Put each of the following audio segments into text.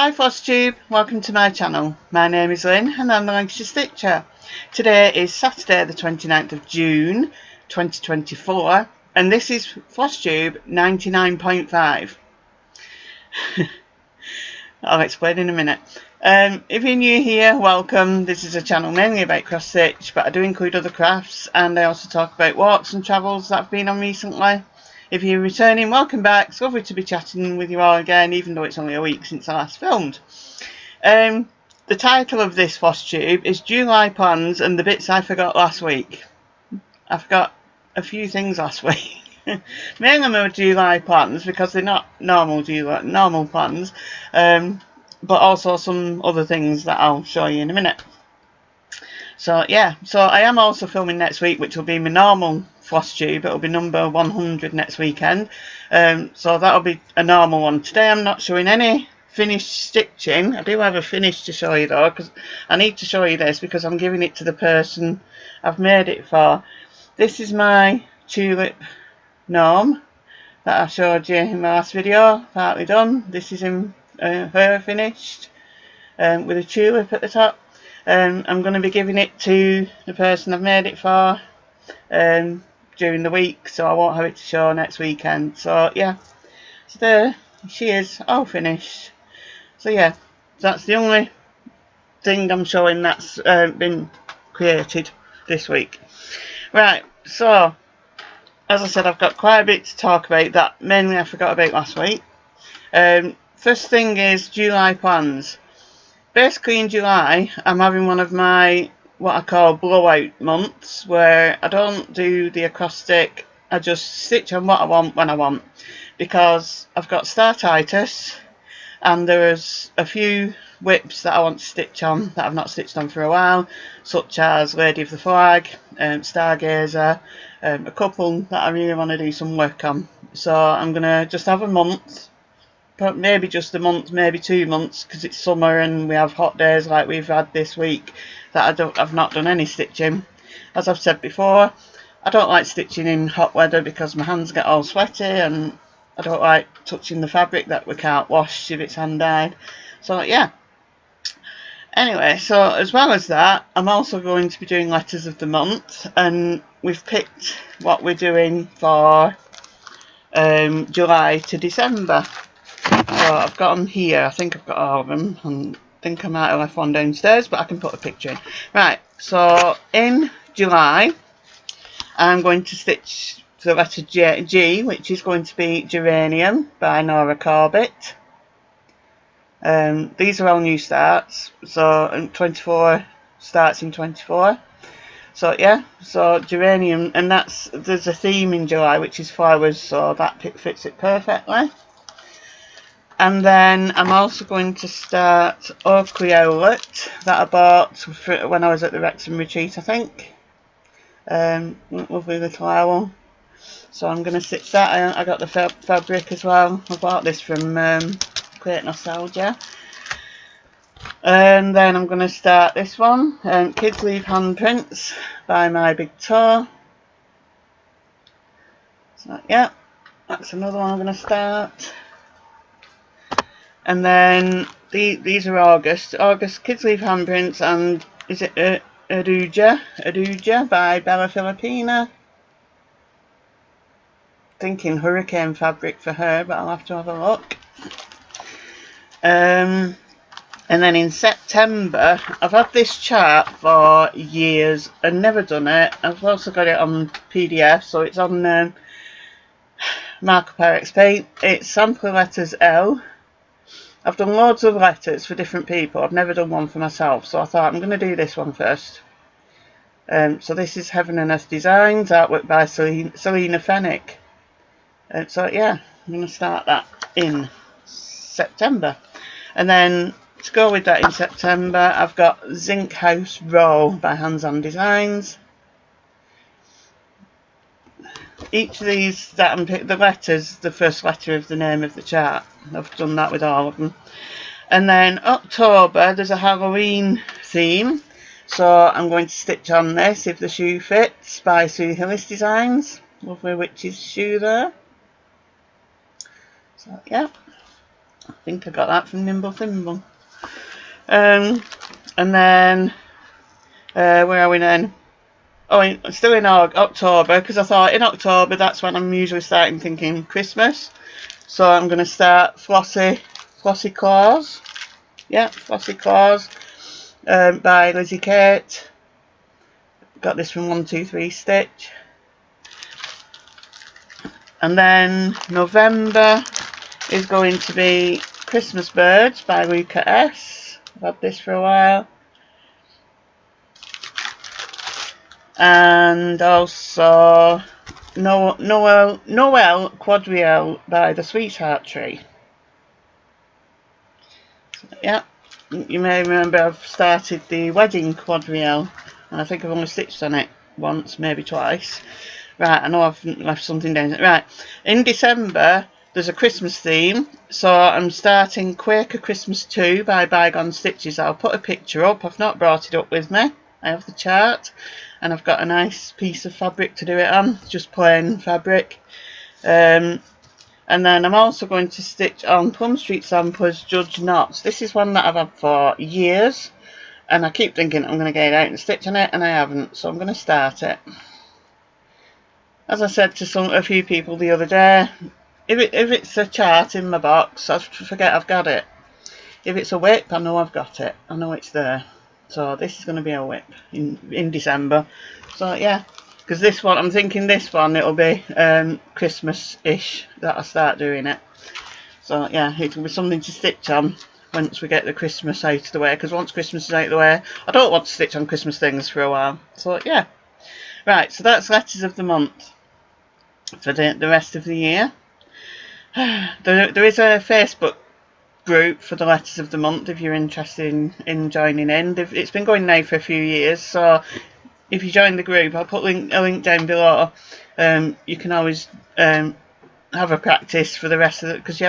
Hi Flosstube, welcome to my channel. My name is Lynn and I'm the Lancashire Stitcher. Today is Saturday the 29th of June 2024 and this is Flosstube 99.5. I'll explain in a minute. If you're new here, welcome. This is a channel mainly about cross stitch, but I do include other crafts and I also talk about walks and travels that I've been on recently. If you're returning, welcome back. It's lovely to be chatting with you all again, even though it's only a week since I last filmed. The title of this Flosstube is July Plans and the Bits I Forgot Last Week. I forgot a few things last week. Mainly my July plans because they're not normal plans, but also some other things that I'll show you in a minute. So yeah, so I am also filming next week, which will be my normal Flosstube. It'll be number 100 next weekend, so that'll be a normal one. Today I'm not showing any finished stitching. I do have a finish to show you though, because I need to show you this because I'm giving it to the person I've made it for. This is my tulip gnome that I showed you in my last video, partly done. This is in her finished with a tulip at the top. I'm going to be giving it to the person I've made it for during the week, so I won't have it to show next weekend. So yeah, so there she is, all finished. So yeah, that's the only thing I'm showing that's been created this week. Right, so as I said, I've got quite a bit to talk about that mainly I forgot about last week. First thing is July plans. Basically in July I'm having one of my what I call blowout months, where I don't do the acrostic, I just stitch on what I want when I want, because I've got startitis and there's a few whips that I want to stitch on that I've not stitched on for a while, such as Lady of the Flag, Stargazer, a couple that I really want to do some work on. So I'm going to just have a month, maybe just a month, maybe 2 months, because it's summer and we have hot days like we've had this week, that I've not done any stitching. As I've said before, I don't like stitching in hot weather because my hands get all sweaty and I don't like touching the fabric that we can't wash if it's hand dyed. So yeah. Anyway, so as well as that, I'm also going to be doing letters of the month, and we've picked what we're doing for July to December. So I've got them here. I think I've got all of them. I think I might have left one downstairs, but I can put a picture in. Right, so in July, I'm going to stitch the letter G, which is going to be Geranium by Nora Corbett. These are all new starts, so 24 starts in 24. So yeah, so Geranium, and there's a theme in July which is flowers, so that fits it perfectly. And then I'm also going to start Ochreolet that I bought when I was at the Wrexham retreat, I think. Lovely little owl. So I'm going to stitch that. I got the fabric as well. I bought this from Great Nostalgia. And then I'm going to start this one, Kids Leave Handprints by My Big Toe. So yeah, that's another one I'm going to start. And then these are August Kids Leave Handprints, and is it Aduja by Bella Filipina. Thinking hurricane fabric for her, but I'll have to have a look. And then in September, I've had this chart for years and never done it. I've also got it on PDF, so it's on Markup RX Paint. It's Sample Letters L. I've done loads of letters for different people. I've never done one for myself, so I thought I'm going to do this one first. So this is Heaven and Earth Designs, artwork by Selena Fennick. So yeah, I'm going to start that in September. And then to go with that in September, I've got Zinc House Row by Hands On Designs. Each of these that I'm picking, the letters, the first letter of the name of the chart. I've done that with all of them. And then October, there's a Halloween theme. So I'm going to stitch on this, If the Shoe Fits, by Sue Hillis Designs. Lovely witch's shoe there. So yeah. I think I got that from Nimble Thimble. And then, where are we then? Oh, still in October, because I thought in October that's when I'm usually starting thinking Christmas. So I'm going to start Flossy Claus. Yeah, Flossy Claus by Lizzie Kate. Got this from 123 Stitch. And then November is going to be Christmas Birds by Luca S. I've had this for a while. And also Noel Quadrille by the Sweetheart Tree. So, yeah, you may remember I've started the Wedding Quadrille, and I think I've only stitched on it once, maybe twice. Right, I know I've left something down. Right, in December there's a Christmas theme, so I'm starting Quaker Christmas 2 by Bygone Stitches. I'll put a picture up. I've not brought it up with me. I have the chart, and I've got a nice piece of fabric to do it on, just plain fabric. And then I'm also going to stitch on Plum Street Samplers Judge Knots. This is one that I've had for years, and I keep thinking I'm going to get it out and stitch on it, and I haven't, so I'm going to start it. As I said to a few people the other day, if it's a chart in my box, I forget I've got it. If it's a whip, I know I've got it. I know it's there. So this is going to be a whip in December. So yeah, because this one, I'm thinking this one, it'll be Christmas-ish that I start doing it. So yeah, it'll be something to stitch on once we get the Christmas out of the way. Because once Christmas is out of the way, I don't want to stitch on Christmas things for a while. So yeah. Right, so that's Letters of the Month for the rest of the year. There is a Facebook group for the Letters of the Month if you're interested in joining in. It's been going now for a few years, so if you join the group, I'll put a link down below. You can always have a practice for the rest of it, because you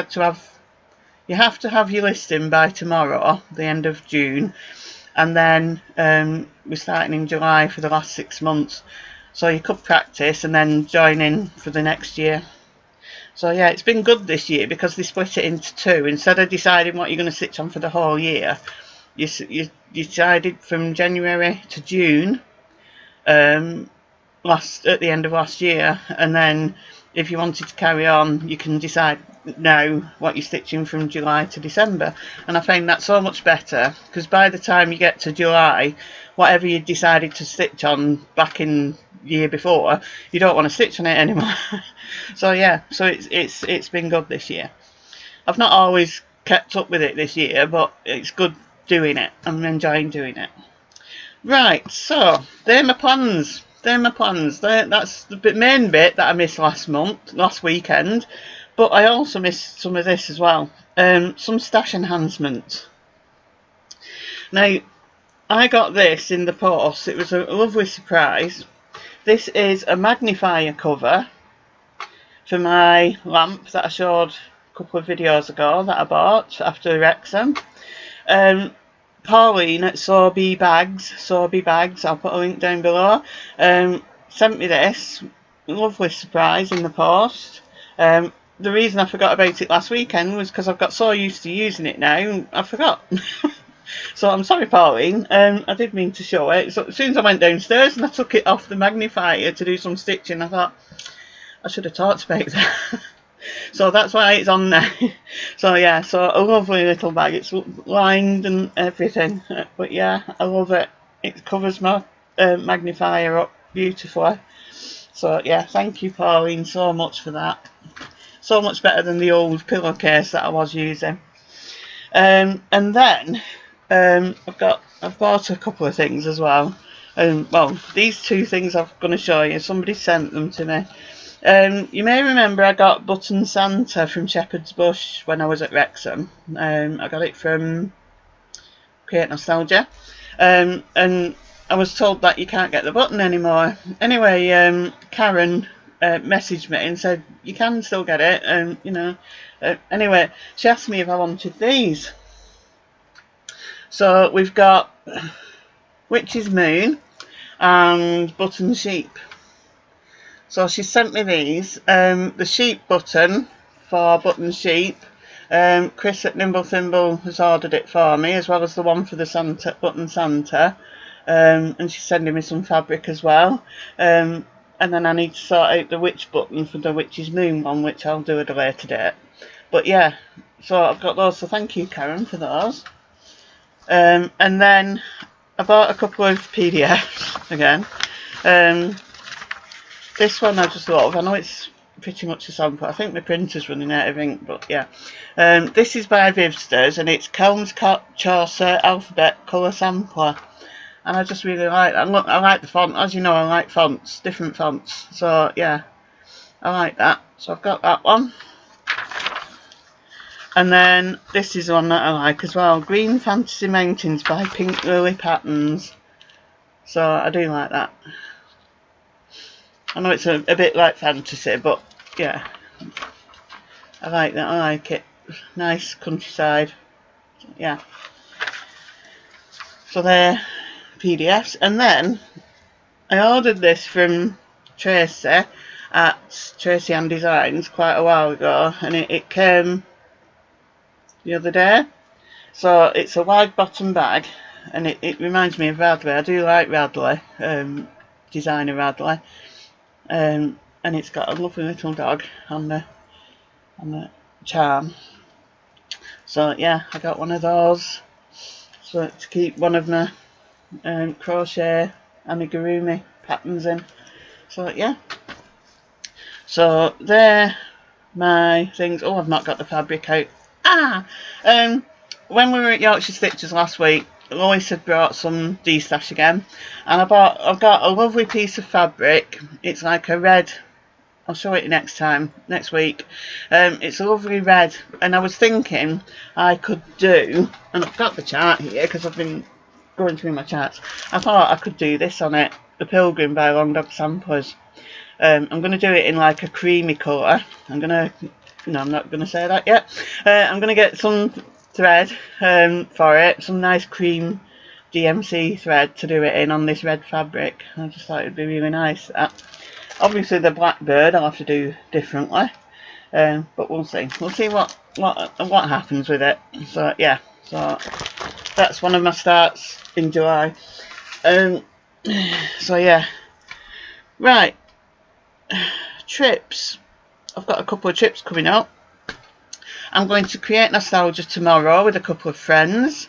have to have your listing by tomorrow, the end of June, and then we're starting in July for the last 6 months. So you could practice and then join in for the next year. So yeah, it's been good this year because they split it into two. Instead of deciding what you're going to stitch on for the whole year, you decided from January to June at the end of last year, and then if you wanted to carry on, you can decide now what you're stitching from July to December. And I find that so much better, because by the time you get to July, whatever you decided to stitch on back in year before, you don't want to stitch on it anymore. So yeah, so it's been good this year. I've not always kept up with it this year, but it's good doing it. I'm enjoying doing it. Right, so they're my plans. That's the main bit that I missed last weekend, but I also missed some of this as well. Some stash enhancements. Now, I got this in the post. It was a lovely surprise. This is a magnifier cover for my lamp that I showed a couple of videos ago that I bought after Wrexham. Pauline at Sorby Bags, I'll put a link down below, sent me this lovely surprise in the post. The reason I forgot about it last weekend was because I've got so used to using it now, I forgot. So I'm sorry, Pauline. I did mean to show it. So as soon as I went downstairs and I took it off the magnifier to do some stitching, I thought I should have talked about that. So that's why it's on there. So yeah, so a lovely little bag. It's lined and everything. But yeah, I love it. It covers my magnifier up beautifully. So yeah, thank you, Pauline, so much for that. So much better than the old pillowcase that I was using. And then I've bought a couple of things as well. Well, these two things I'm going to show you, somebody sent them to me. You may remember I got Button Santa from Shepherd's Bush when I was at Wrexham. I got it from Create Nostalgia. And I was told that you can't get the button anymore. Anyway, Karen messaged me and said you can still get it. Anyway, she asked me if I wanted these. So we've got Witch's Moon and Button Sheep. So she sent me these. The sheep button for Button Sheep Chris at Nimble Thimble has ordered it for me, as well as the one for the Santa button Santa, and she's sending me some fabric as well. And then I need to sort out the witch button for the Witch's Moon one, which I'll do at a later date. But yeah, so I've got those, so thank you, Karen, for those. And then I bought a couple of PDFs again. This one I just love. I know it's pretty much a sample. I think my printer's running out of ink, but yeah. This is by Vivsters, and it's Kelm's Chaucer Alphabet Colour Sampler. And I just really like that. Look, I like the font. As you know, I like fonts, different fonts. So yeah, I like that. So I've got that one. And then this is one that I like as well. Green Fantasy Mountains by Pink Lily Patterns. So I do like that. I know it's a bit like fantasy, but yeah, I like that. I like it. Nice countryside. Yeah. So they're PDFs. And then I ordered this from Tracy at Tracy and Designs quite a while ago, and it came the other day. So it's a wide bottom bag, and it reminds me of Radley. I do like Radley, designer Radley, and it's got a lovely little dog on the charm. So yeah, I got one of those, so to keep one of my crochet amigurumi patterns in. So yeah, so they're my things. Oh, I've not got the fabric out. When we were at Yorkshire Stitches last week, Lois had brought some D-stash again, and I've got a lovely piece of fabric. It's like a red. I'll show it next week. It's a lovely red, and I was thinking I could do, and I've got the chart here because I've been going through my charts. I thought I could do this on it, the Pilgrim by Long Dog Samplers. I'm going to do it in like a creamy colour. I'm not going to say that yet. I'm going to get some thread for it, some nice cream DMC thread to do it in on this red fabric. I just thought it'd be really nice. Obviously the blackbird I'll have to do differently, but we'll see. We'll see what happens with it. So yeah, so that's one of my starts in July. So yeah, right. Trips. I've got a couple of trips coming up. I'm going to Create Nostalgia tomorrow with a couple of friends.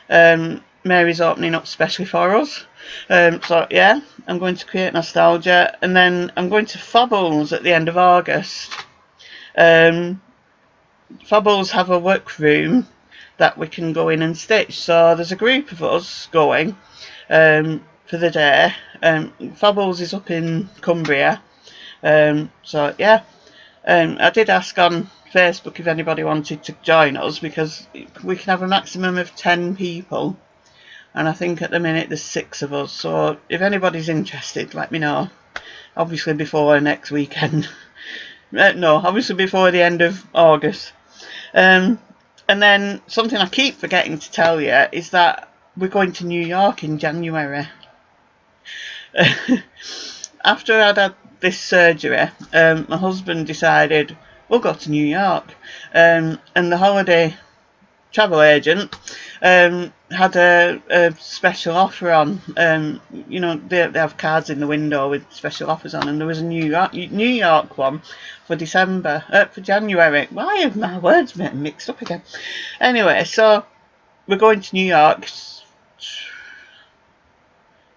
Mary's opening up specially for us. So yeah, I'm going to Create Nostalgia, and then I'm going to Fobbles at the end of August. Fobbles have a workroom that we can go in and stitch. So there's a group of us going for the day. Fobbles is up in Cumbria. So yeah, I did ask on Facebook if anybody wanted to join us, because we can have a maximum of 10 people, and I think at the minute there's 6 of us. So if anybody's interested, let me know. Obviously before next weekend. No, obviously before the end of August. And then something I keep forgetting to tell you is that we're going to New York in January. After I'd had this surgery, my husband decided we'll go to New York, and the holiday travel agent had a special offer on. You know, they have cards in the window with special offers on, and there was a New York one for January. Why are my words getting mixed up again? Anyway, so we're going to New York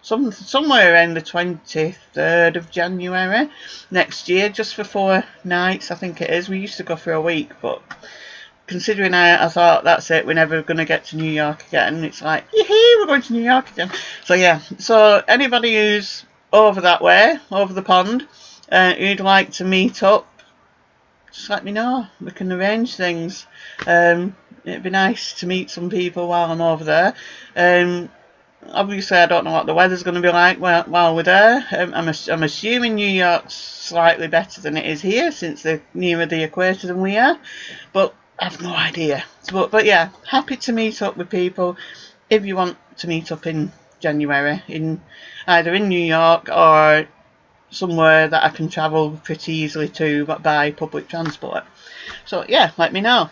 somewhere around the 23rd of January next year, just for 4 nights, I think it is. We used to go for a week, but considering I thought that's it, we're never going to get to New York again, it's like, yee, we're going to New York again. So yeah, so anybody who's over that way, over the pond, who'd like to meet up, just let me know. We can arrange things. It'd be nice to meet some people while I'm over there. Obviously, I don't know what the weather's going to be like while we're there. I'm assuming New York's slightly better than it is here, since they're nearer the equator than we are. But I've no idea. But yeah, happy to meet up with people if you want to meet up in January, either in New York or somewhere that I can travel pretty easily to by public transport. So yeah, let me know.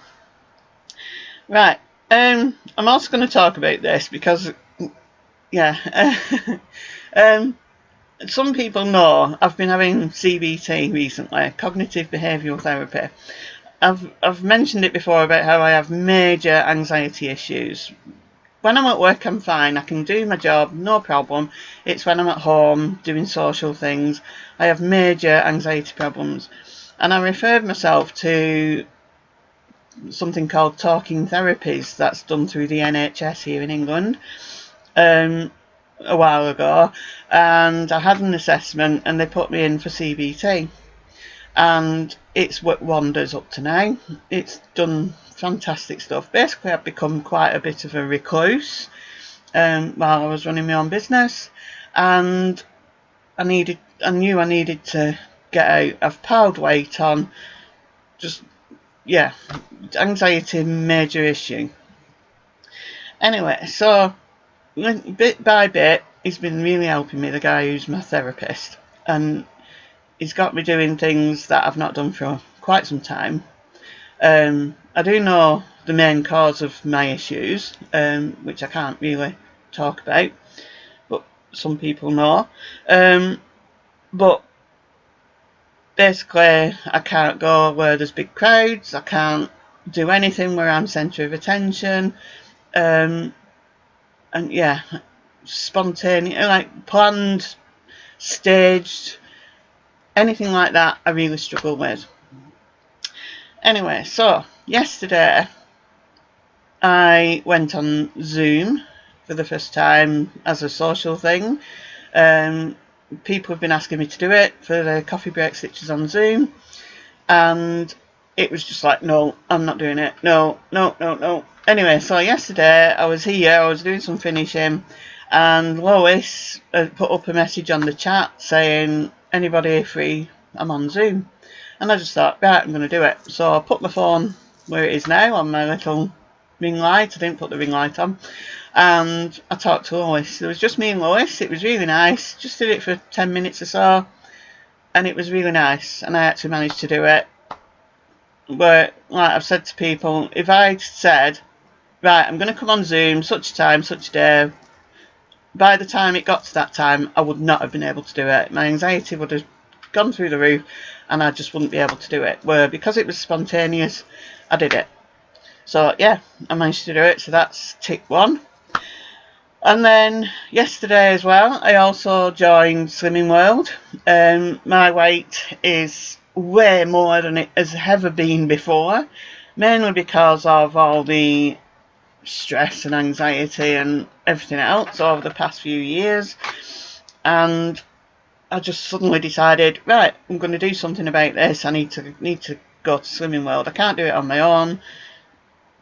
Right. I'm also going to talk about this because, yeah, some people know I've been having CBT recently, cognitive behavioural therapy. I've mentioned it before about how I have major anxiety issues. When I'm at work, I'm fine. I can do my job, no problem. It's when I'm at home doing social things, I have major anxiety problems. And I referred myself to something called talking therapies that's done through the NHS here in England a while ago, and I had an assessment and they put me in for CBT, and it's worked wonders up to now. It's done fantastic stuff. Basically, I've become quite a bit of a recluse while I was running my own business, and I knew I needed to get out. I've piled weight on, just, yeah, anxiety, major issue. Anyway, so bit by bit, he's been really helping me, the guy who's my therapist, and he's got me doing things that I've not done for quite some time. I do know the main cause of my issues, which I can't really talk about, but some people know. But basically, I can't go where there's big crowds. I can't do anything where I'm centre of attention. And yeah, spontaneous, like planned, staged, anything like that, I really struggle with. Anyway, so yesterday I went on Zoom for the first time as a social thing. People have been asking me to do it for the coffee break stitches on Zoom, and it was just like, no, I'm not doing it. No, no, no, no. Anyway, so yesterday I was here, I was doing some finishing, and Lois put up a message on the chat saying, anybody free, I'm on Zoom. And I just thought, right, I'm going to do it. So I put my phone where it is now on my little ring light. I didn't put the ring light on. And I talked to Lois. It was just me and Lois. It was really nice. Just did it for 10 minutes or so. And it was really nice. And I actually managed to do it. But like I've said to people, if I'd said, right, I'm going to come on Zoom, such a time, such a day, by the time it got to that time, I would not have been able to do it. My anxiety would have gone through the roof and I just wouldn't be able to do it. Where because it was spontaneous, I did it. So yeah, I managed to do it. So that's tick one. And then yesterday as well, I also joined Slimming World. My weight is way more than it has ever been before, mainly because of all the stress and anxiety and everything else over the past few years. And I just suddenly decided, right, I'm going to do something about this. I need to go to Slimming World. I can't do it on my own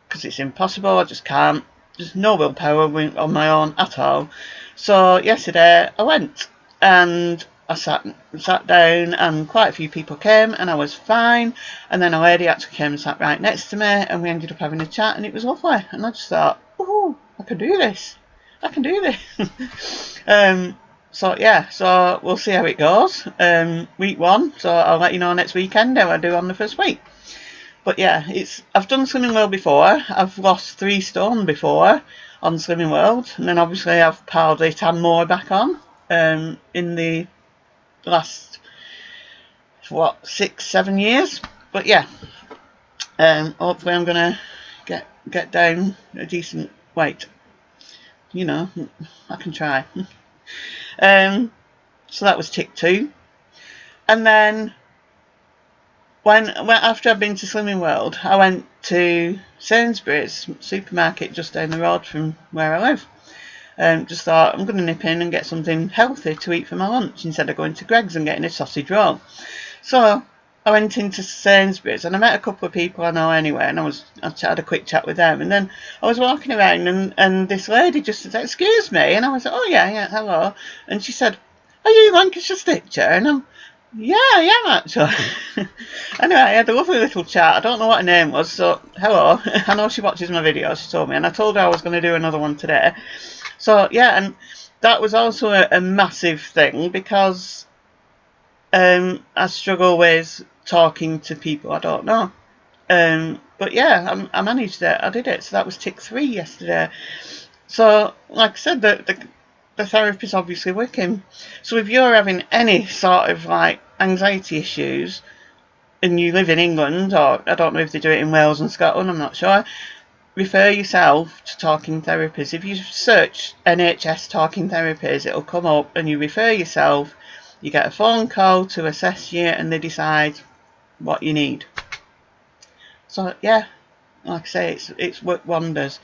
because it's impossible. I just can't. There's no willpower on my own at all. So yesterday I went and I sat down, and quite a few people came, and I was fine. And then a lady actually came and sat right next to me, and we ended up having a chat, and it was lovely. And I just thought, oh, I can do this. I can do this. So yeah, so we'll see how it goes. Week one, so I'll let you know next weekend how I do on the first week. But yeah, I've done Slimming World before. I've lost 3 stone before on Slimming World, and then obviously I've piled it and more back on in the last 6-7 years. But yeah, hopefully I'm gonna get down a decent weight. You know, I can try. So that was tick 2, and then when after I've been to Slimming World, I went to Sainsbury's supermarket just down the road from where I live. Just thought, I'm going to nip in and get something healthy to eat for my lunch instead of going to Greggs and getting a sausage roll. So I went into Sainsbury's and I met a couple of people I know anyway, and I had a quick chat with them, and then I was walking around and this lady just said, excuse me, and I was like, oh yeah, hello, and she said, are you Lancashire Stitcher? And yeah, I am actually. Anyway, I had a lovely little chat. I don't know what her name was, so hello. I know she watches my videos, she told me, and I told her I was going to do another one today. So yeah, and that was also a massive thing because I struggle with talking to people I don't know. But yeah, I managed it. I did it. So that was tick 3 yesterday. So, like I said, the therapy's obviously working. So if you're having any sort of like anxiety issues and you live in England, or I don't know if they do it in Wales and Scotland, I'm not sure, refer yourself to talking therapies. If you search NHS talking therapies, it'll come up and you refer yourself. You get a phone call to assess you and they decide what you need. So yeah, like I say, it's worked wonders.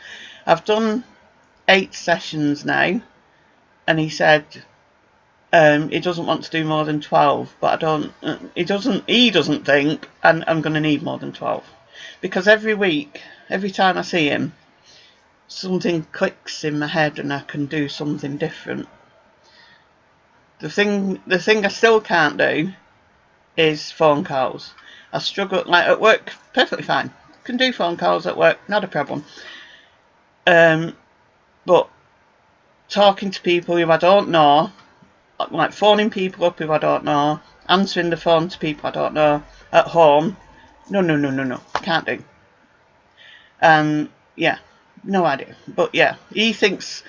I've done 8 sessions now, and he said he doesn't want to do more than 12, but I don't. He doesn't think I'm going to need more than 12, because every week, every time I see him, something clicks in my head and I can do something different. The thing I still can't do is phone calls. I struggle, like at work, perfectly fine. Can do phone calls at work, not a problem. But talking to people who I don't know, like phoning people up who I don't know, answering the phone to people I don't know at home, no, can't do. Yeah, no idea. But yeah, he thinks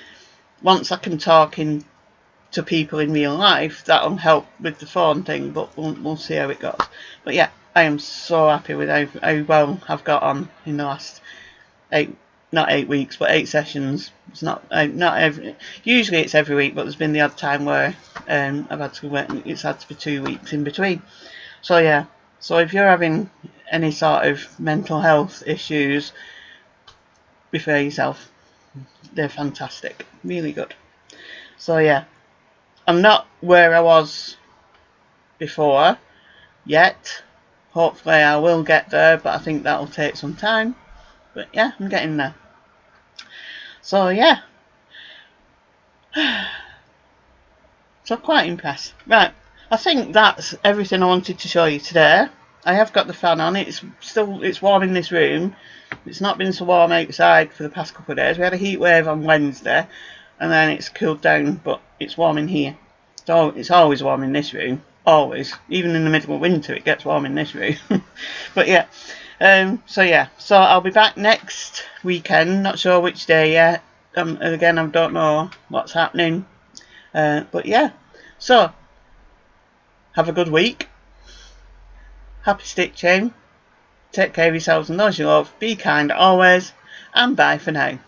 once I can talk to people in real life, that'll help with the phone thing, but we'll see how it goes. But yeah, I am so happy with how well I've got on in the last 8 weeks, but 8 sessions. It's not every. Usually it's every week, but there's been the odd time where I've had to wait. It's had to be 2 weeks in between. So yeah. So if you're having any sort of mental health issues, refer yourself. They're fantastic, really good. So yeah, I'm not where I was before yet. Hopefully I will get there, but I think that'll take some time. But yeah, I'm getting there. So yeah. So quite impressed. Right, I think that's everything I wanted to show you today. I have got the fan on. It's warm in this room. It's not been so warm outside for the past couple of days. We had a heat wave on Wednesday, and then it's cooled down, but it's warm in here. So it's always warm in this room. Always. Even in the middle of winter, it gets warm in this room. But yeah. So I'll be back next weekend. Not sure which day yet. Again, I don't know what's happening. But yeah. So, have a good week. Happy stitching. Take care of yourselves and those you love. Be kind always. And bye for now.